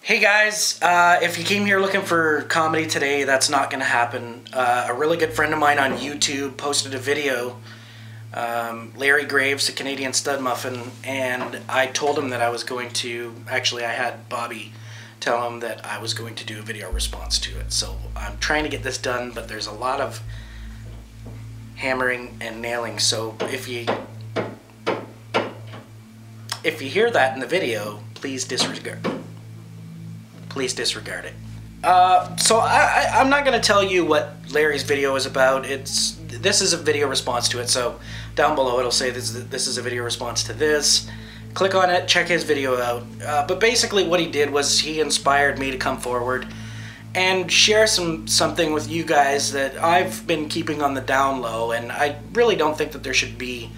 Hey guys, if you came here looking for comedy today, that's not going to happen. A really good friend of mine on YouTube posted a video, Larry Graves, a Canadian stud muffin, and I told him that I was going to, actually I had Bobby tell him that I was going to do a video response to it. So I'm trying to get this done, but there's a lot of hammering and nailing, so if you hear that in the video, please disregard it. So I'm not going to tell you what Larry's video is about. This is a video response to it, so down below it'll say this is a video response to this. Click on it, check his video out. But basically what he did was he inspired me to come forward and share something with you guys that I've been keeping on the down low, and I really don't think that there should be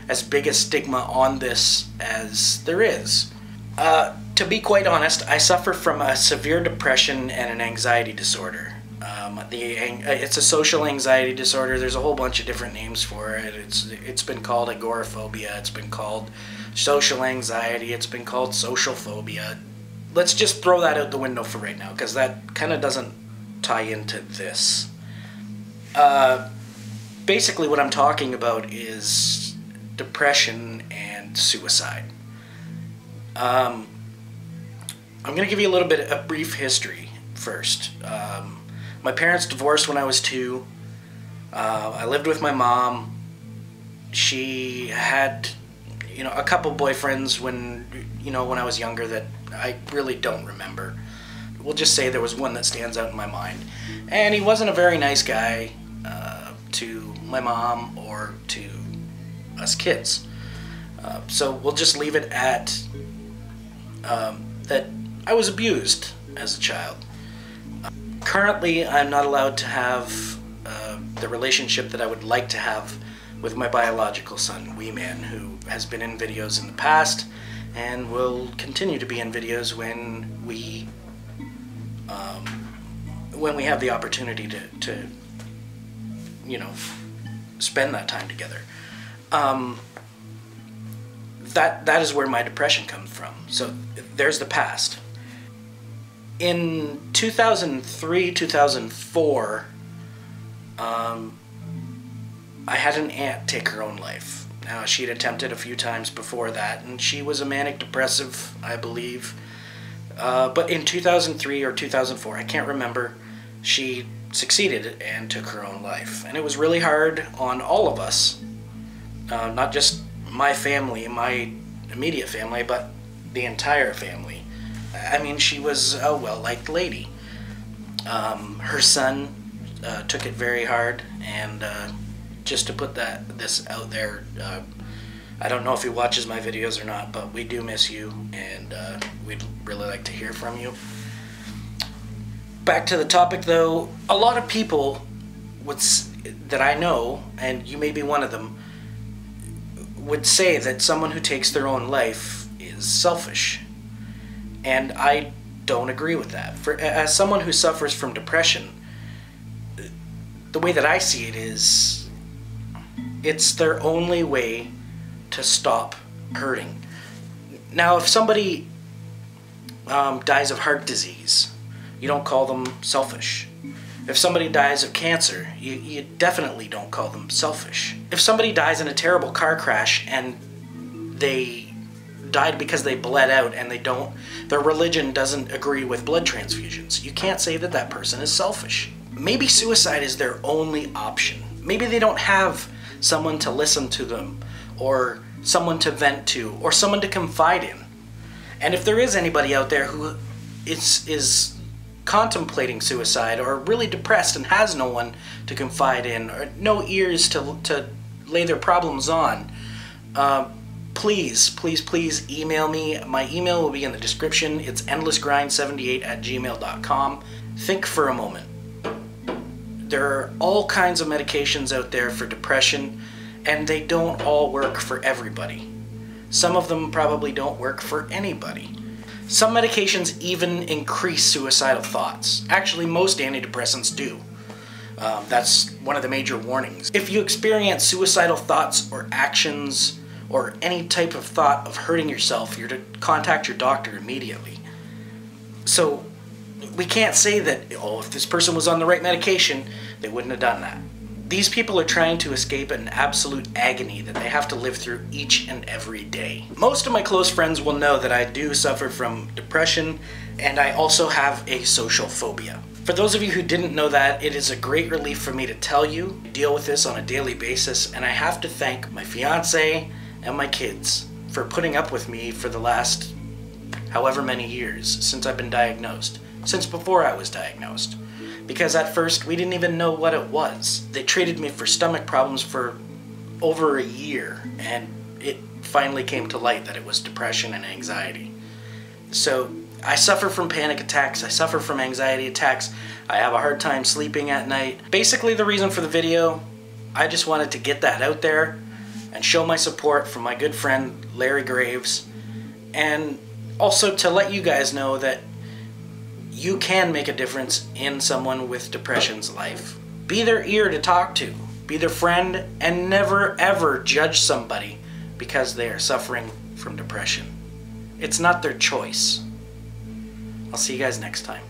as big a stigma on this as there is. To be quite honest, I suffer from a severe depression and an anxiety disorder. It's a social anxiety disorder. There's a whole bunch of different names for it. It's been called agoraphobia. It's been called social anxiety. It's been called social phobia. Let's just throw that out the window for right now, because that kind of doesn't tie into this. Basically what I'm talking about is depression and suicide. I'm going to give you a little bit of brief history first. My parents divorced when I was 2. I lived with my mom. She had, a couple boyfriends when I was younger that I really don't remember. We'll just say there was one that stands out in my mind. And he wasn't a very nice guy to my mom or to us kids. So we'll just leave it at that I was abused as a child. Currently, I'm not allowed to have the relationship that I would like to have with my biological son, Wee Man, who has been in videos in the past and will continue to be in videos when we have the opportunity to spend that time together. That is where my depression comes from. So there's the past. In 2003, 2004, I had an aunt take her own life. Now, she had attempted a few times before that, and she was a manic depressive, I believe. But in 2003 or 2004, I can't remember, she succeeded and took her own life. And it was really hard on all of us, not just my family, my immediate family, but the entire family. I mean, she was a well-liked lady. Her son took it very hard, and just to put this out there, I don't know if he watches my videos or not, but we do miss you, and we'd really like to hear from you. Back to the topic, though, a lot of people that I know, and you may be one of them, would say that someone who takes their own life is selfish. And I don't agree with that. As someone who suffers from depression, the way that I see it is, it's their only way to stop hurting. Now, if somebody dies of heart disease, you don't call them selfish. If somebody dies of cancer, you definitely don't call them selfish. If somebody dies in a terrible car crash and they died because they bled out and their religion doesn't agree with blood transfusions, you can't say that that person is selfish. Maybe suicide is their only option. Maybe they don't have someone to listen to them, or someone to vent to, or someone to confide in. And if there is anybody out there who is contemplating suicide, or really depressed and has no one to confide in, or no ears to lay their problems on, please email me. My email will be in the description. It's endlessgrind78@gmail.com. Think for a moment. There are all kinds of medications out there for depression, and they don't all work for everybody. Some of them probably don't work for anybody. Some medications even increase suicidal thoughts. Actually, most antidepressants do. That's one of the major warnings. If you experience suicidal thoughts or actions or any type of thought of hurting yourself, you're to contact your doctor immediately. So we can't say that, oh, if this person was on the right medication, they wouldn't have done that. These people are trying to escape an absolute agony that they have to live through each and every day. Most of my close friends will know that I do suffer from depression, and I also have a social phobia. For those of you who didn't know that, it is a great relief for me to tell you. I deal with this on a daily basis, and I have to thank my fiance and my kids for putting up with me for the last however many years since I've been diagnosed, since before I was diagnosed. Because at first we didn't even know what it was. They treated me for stomach problems for over a year, and it finally came to light that it was depression and anxiety. So I suffer from panic attacks, I suffer from anxiety attacks, I have a hard time sleeping at night. Basically the reason for the video, I just wanted to get that out there and show my support for my good friend Larry Graves, and also to let you guys know that you can make a difference in someone with depression's life. Be their ear to talk to, be their friend, and never ever judge somebody because they are suffering from depression. It's not their choice. I'll see you guys next time.